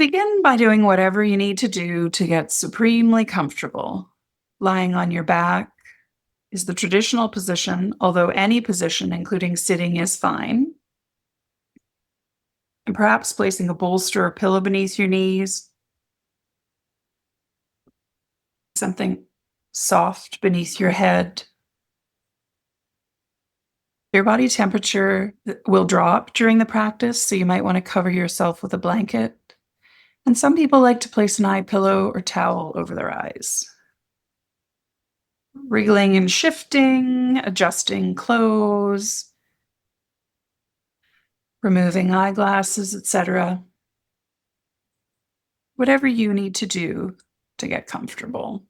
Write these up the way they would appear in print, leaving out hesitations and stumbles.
Begin by doing whatever you need to do to get supremely comfortable. Lying on your back is the traditional position, although any position, including sitting, is fine. And perhaps placing a bolster or pillow beneath your knees, something soft beneath your head. Your body temperature will drop during the practice, so you might want to cover yourself with a blanket. And some people like to place an eye pillow or towel over their eyes. Wriggling and shifting, adjusting clothes, removing eyeglasses, etc. Whatever you need to do to get comfortable.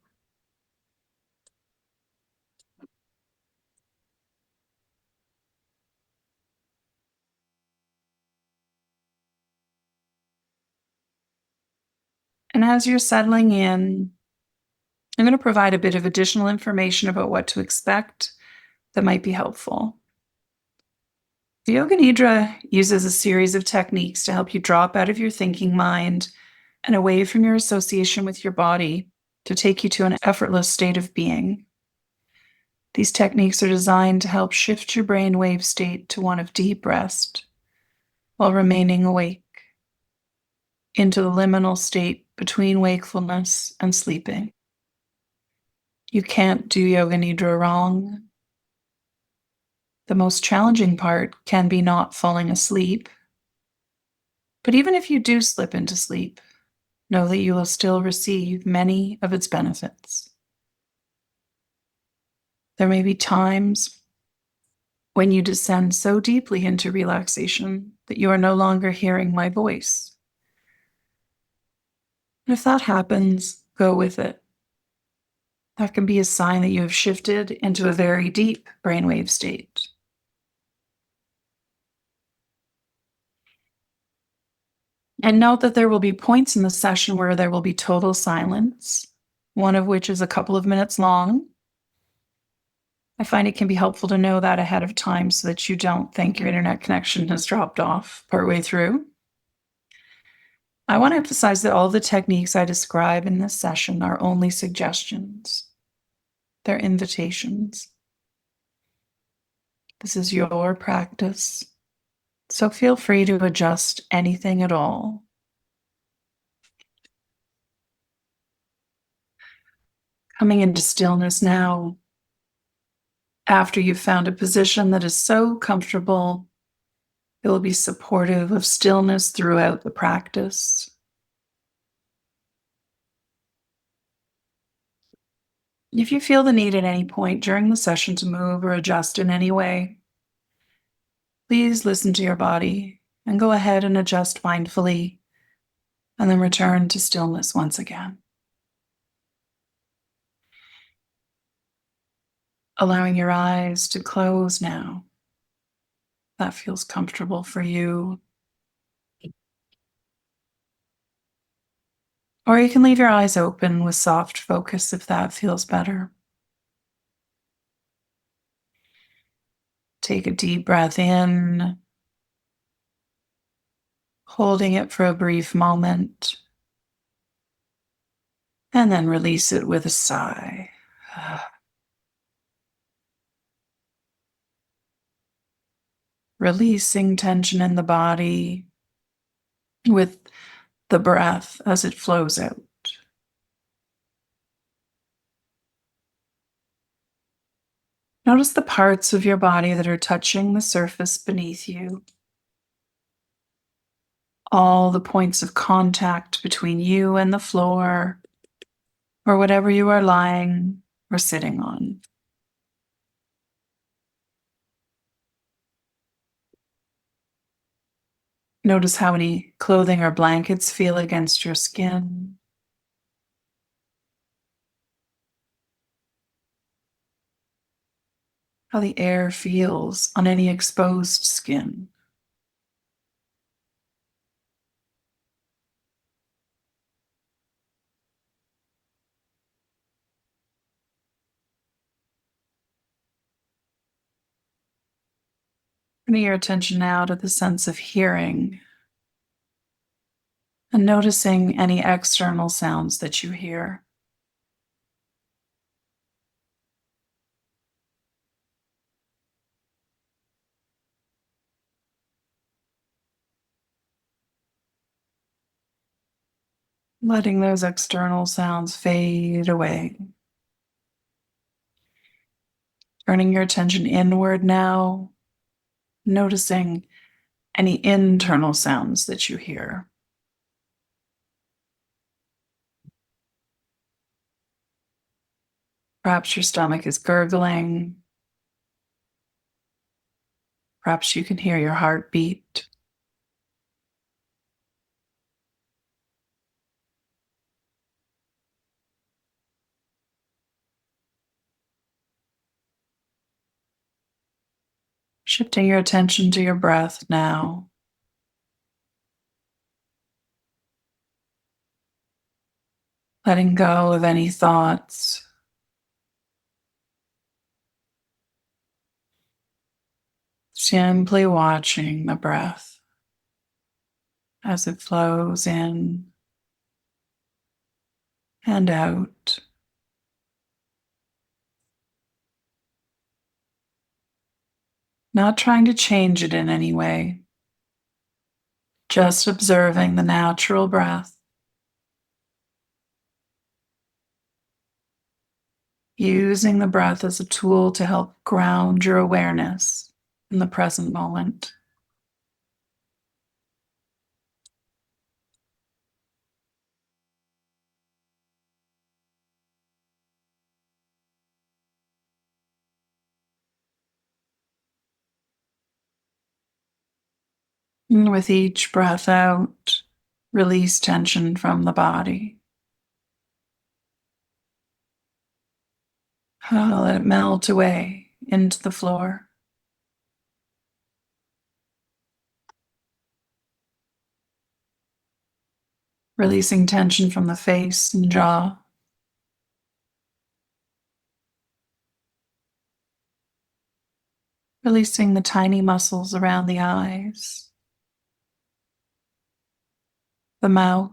And as you're settling in, I'm going to provide a bit of additional information about what to expect that might be helpful. The Yoga Nidra uses a series of techniques to help you drop out of your thinking mind and away from your association with your body to take you to an effortless state of being. These techniques are designed to help shift your brainwave state to one of deep rest while remaining awake, into the liminal state between wakefulness and sleeping. You can't do Yoga Nidra wrong. The most challenging part can be not falling asleep. But even if you do slip into sleep, know that you will still receive many of its benefits. There may be times when you descend so deeply into relaxation that you are no longer hearing my voice. And if that happens, go with it. That can be a sign that you have shifted into a very deep brainwave state. And note that there will be points in the session where there will be total silence, one of which is a couple of minutes long. I find it can be helpful to know that ahead of time so that you don't think your internet connection has dropped off partway through. I want to emphasize that all the techniques I describe in this session are only suggestions. They're invitations. This is your practice, so feel free to adjust anything at all. Coming into stillness now, after you've found a position that is so comfortable, it will be supportive of stillness throughout the practice. If you feel the need at any point during the session to move or adjust in any way, please listen to your body and go ahead and adjust mindfully, and then return to stillness once again. Allowing your eyes to close now. That feels comfortable for you. Or you can leave your eyes open with soft focus if that feels better. Take a deep breath in, holding it for a brief moment, and then release it with a sigh. Releasing tension in the body with the breath as it flows out. Notice the parts of your body that are touching the surface beneath you. All the points of contact between you and the floor, or whatever you are lying or sitting on. Notice how any clothing or blankets feel against your skin. How the air feels on any exposed skin. Bring your attention now to the sense of hearing. and noticing any external sounds that you hear. Letting those external sounds fade away. Turning your attention inward now, noticing any internal sounds that you hear. Perhaps your stomach is gurgling. Perhaps you can hear your heartbeat. Shifting your attention to your breath now. Letting go of any thoughts. Simply watching the breath as it flows in and out. Not trying to change it in any way, just observing the natural breath, using the breath as a tool to help ground your awareness in the present moment. And with each breath out, release tension from the body. Let it melt away into the floor. Releasing tension from the face and jaw. Releasing the tiny muscles around the eyes, the mouth,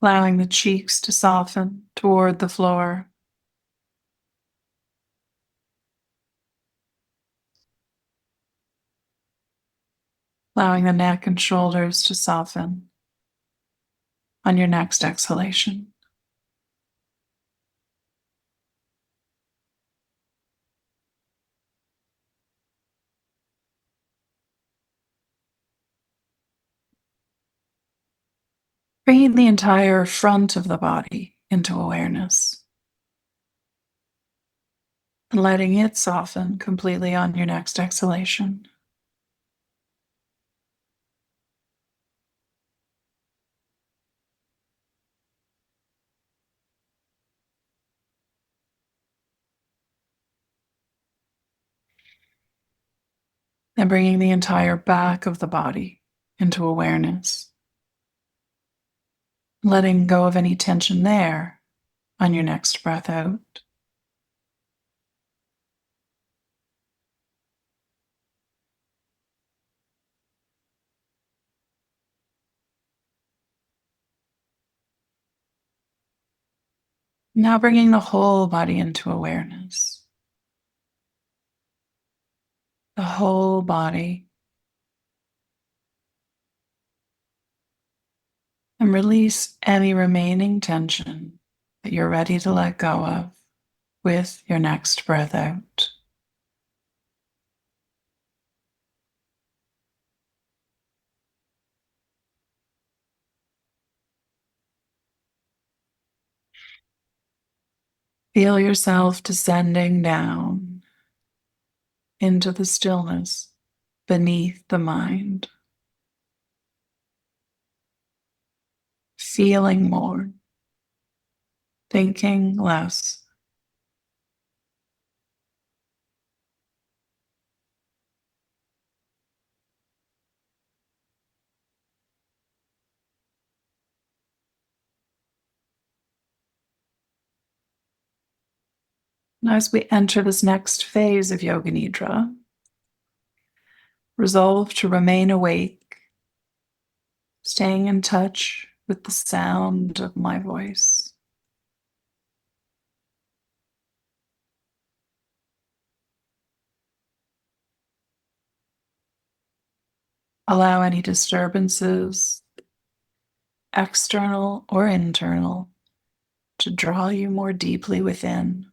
allowing the cheeks to soften toward the floor. Allowing the neck and shoulders to soften on your next exhalation. Bringing the entire front of the body into awareness and letting it soften completely on your next exhalation. And bringing the entire back of the body into awareness. Letting go of any tension there on your next breath out. Now bringing the whole body into awareness. The whole body. And release any remaining tension that you're ready to let go of with your next breath out. Feel yourself descending down into the stillness beneath the mind. Feeling more, thinking less. Now, as we enter this next phase of Yoga Nidra, resolve to remain awake, staying in touch with the sound of my voice. Allow any disturbances, external or internal, to draw you more deeply within.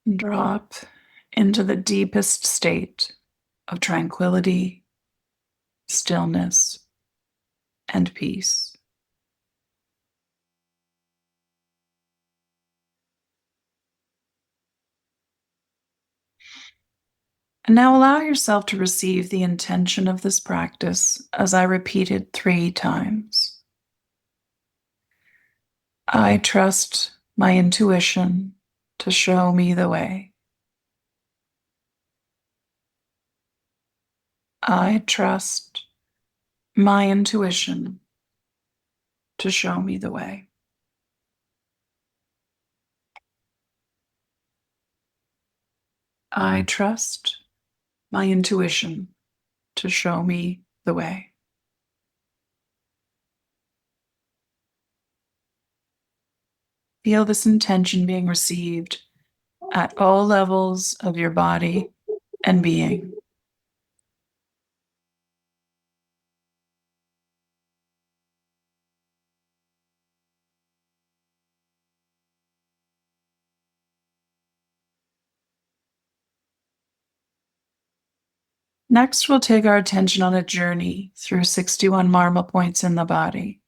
And drop into the deepest state of tranquility, stillness, and peace. And now allow yourself to receive the intention of this practice as I repeat it 3 times. I trust my intuition to show me the way. I trust my intuition to show me the way. I trust my intuition to show me the way. Feel this intention being received at all levels of your body and being. Next, we'll take our attention on a journey through 61 marma points in the body.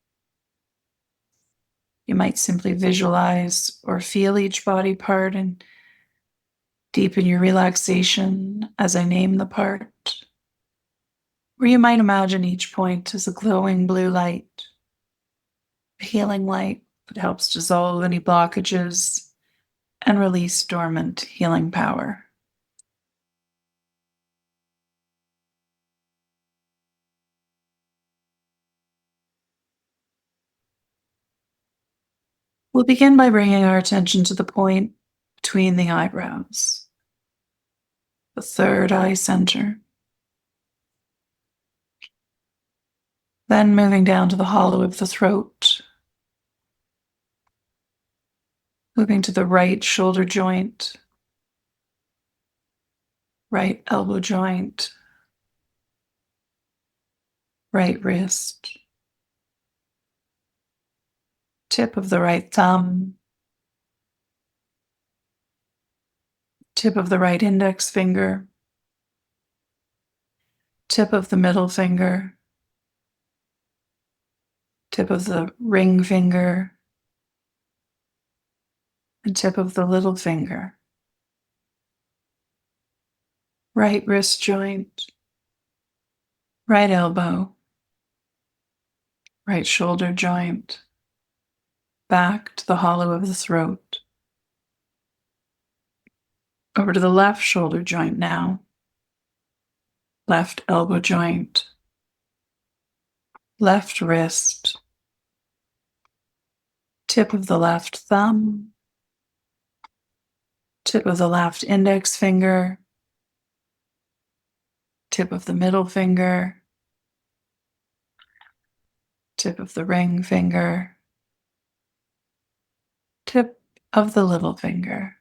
You might simply visualize or feel each body part and deepen your relaxation as I name the part. Or you might imagine each point as a glowing blue light, a healing light that helps dissolve any blockages and release dormant healing power. We'll begin by bringing our attention to the point between the eyebrows, the third eye center. Then moving down to the hollow of the throat, moving to the right shoulder joint, right elbow joint, right wrist, tip of the right thumb, tip of the right index finger, tip of the middle finger, tip of the ring finger, and tip of the little finger. Right wrist joint, right elbow, right shoulder joint, back to the hollow of the throat. Over to the left shoulder joint now, left elbow joint, left wrist, tip of the left thumb, tip of the left index finger, tip of the middle finger, tip of the ring finger, tip of the little finger.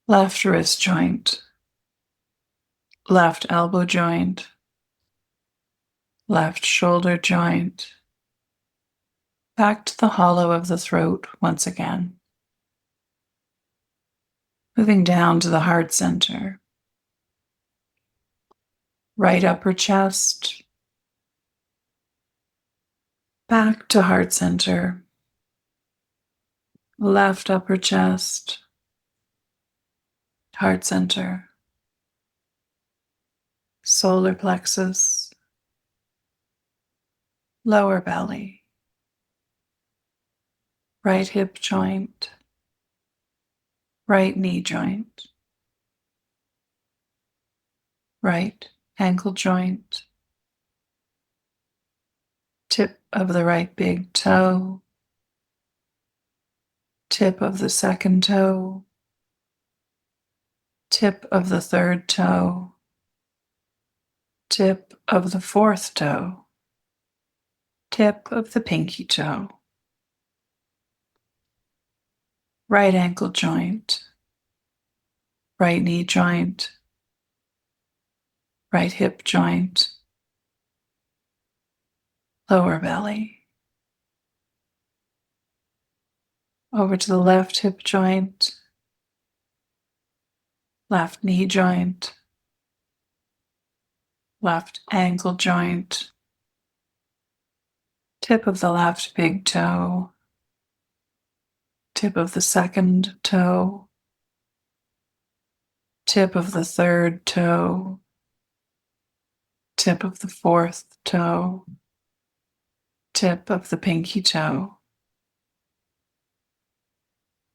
Left wrist joint, left elbow joint, left shoulder joint, back to the hollow of the throat once again. Moving down to the heart center, right upper chest, back to heart center, left upper chest, heart center, solar plexus, lower belly, right hip joint, right knee joint, right ankle joint, tip of the right big toe, tip of the second toe, tip of the third toe, tip of the fourth toe, tip of the pinky toe, right ankle joint, right knee joint, right hip joint, lower belly, over to the left hip joint, left knee joint, left ankle joint, tip of the left big toe, tip of the second toe, tip of the third toe, tip of the fourth toe, tip of the pinky toe,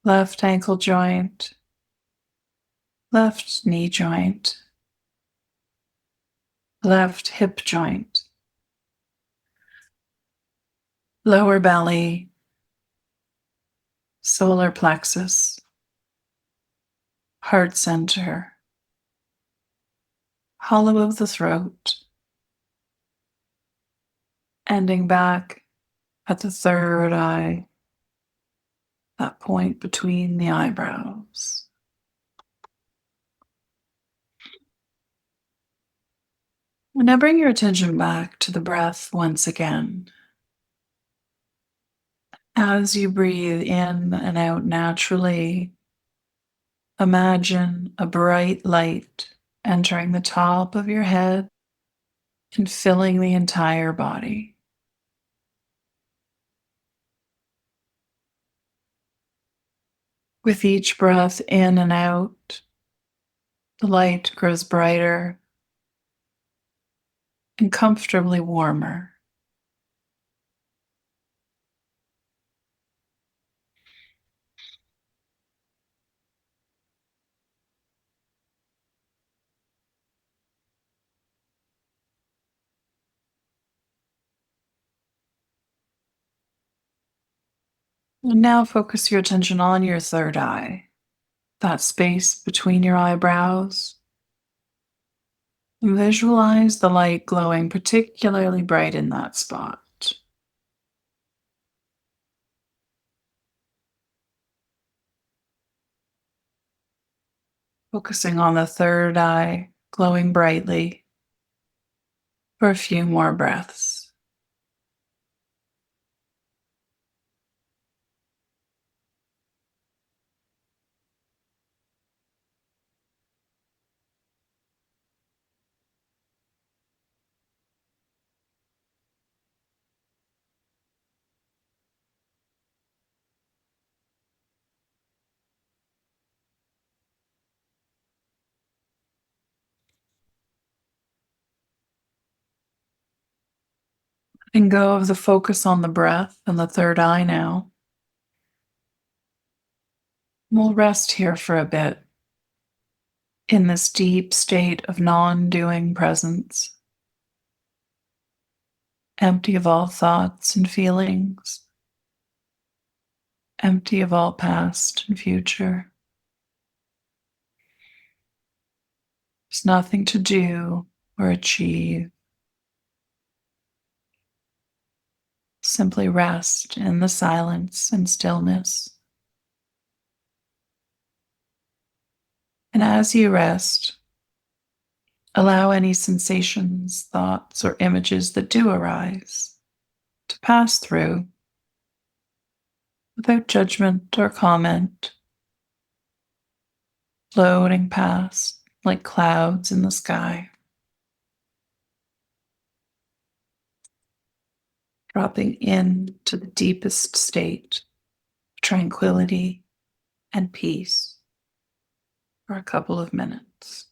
left ankle joint, left knee joint, left hip joint, lower belly, solar plexus, heart center, hollow of the throat, ending back at the third eye, that point between the eyebrows. And now bring your attention back to the breath once again. As you breathe in and out naturally, imagine a bright light entering the top of your head and filling the entire body. With each breath in and out, the light grows brighter and comfortably warmer. And now focus your attention on your third eye, that space between your eyebrows. Visualize the light glowing particularly bright in that spot. Focusing on the third eye glowing brightly for a few more breaths. Letting go of the focus on the breath and the third eye now. We'll rest here for a bit in this deep state of non-doing presence, empty of all thoughts and feelings, empty of all past and future. There's nothing to do or achieve. Simply rest in the silence and stillness. And as you rest, allow any sensations, thoughts, or images that do arise to pass through without judgment or comment, floating past like clouds in the sky, dropping into the deepest state of tranquility and peace for a couple of minutes.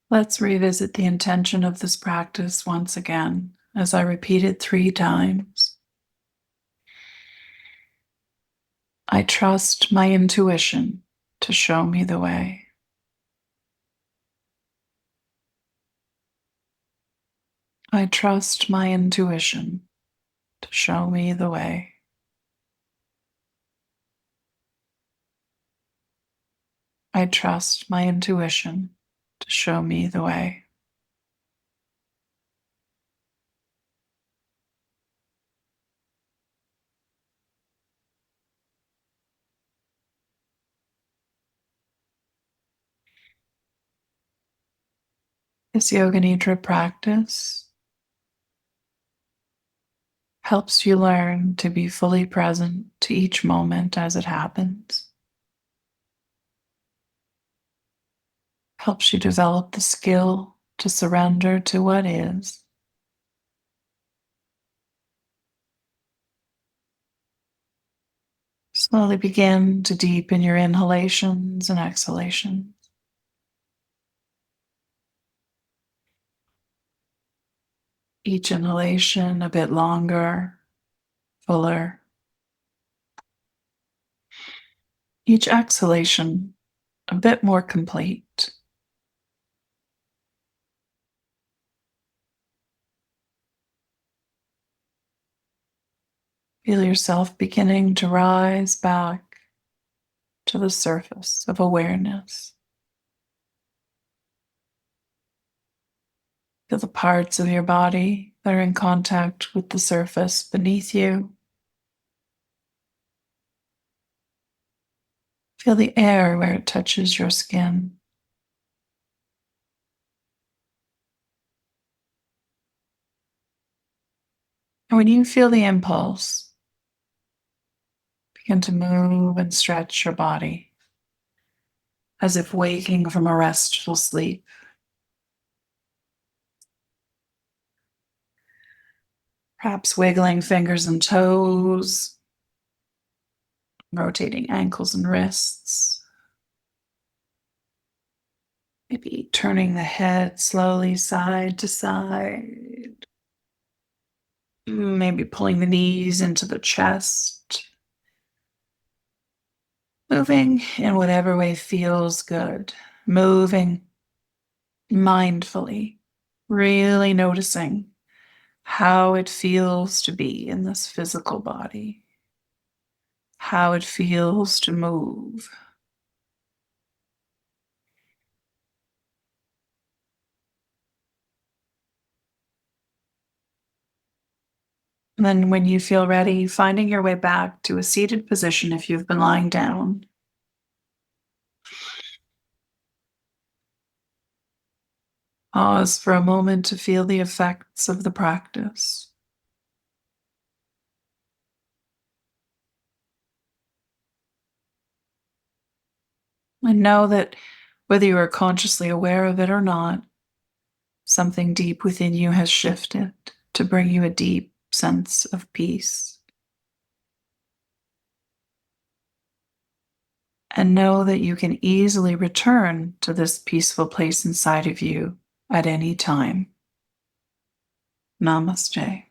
Let's revisit the intention of this practice once again as I repeat it 3 times. I trust my intuition to show me the way. I trust my intuition to show me the way. I trust my intuition to show me the way. This Yoga Nidra practice helps you learn to be fully present to each moment as it happens. Helps you develop the skill to surrender to what is. Slowly begin to deepen your inhalations and exhalations. Each inhalation a bit longer, fuller. Each exhalation a bit more complete. Feel yourself beginning to rise back to the surface of awareness. Feel the parts of your body that are in contact with the surface beneath you. Feel the air where it touches your skin. And when you feel the impulse, begin to move and stretch your body as if waking from a restful sleep. Perhaps wiggling fingers and toes, rotating ankles and wrists. Maybe turning the head slowly side to side. Maybe pulling the knees into the chest. Moving in whatever way feels good. Moving mindfully, really noticing how it feels to be in this physical body, how it feels to move. And then when you feel ready, finding your way back to a seated position if you've been lying down. Pause for a moment to feel the effects of the practice. And know that whether you are consciously aware of it or not, something deep within you has shifted to bring you a deep sense of peace. And know that you can easily return to this peaceful place inside of you at any time. Namaste.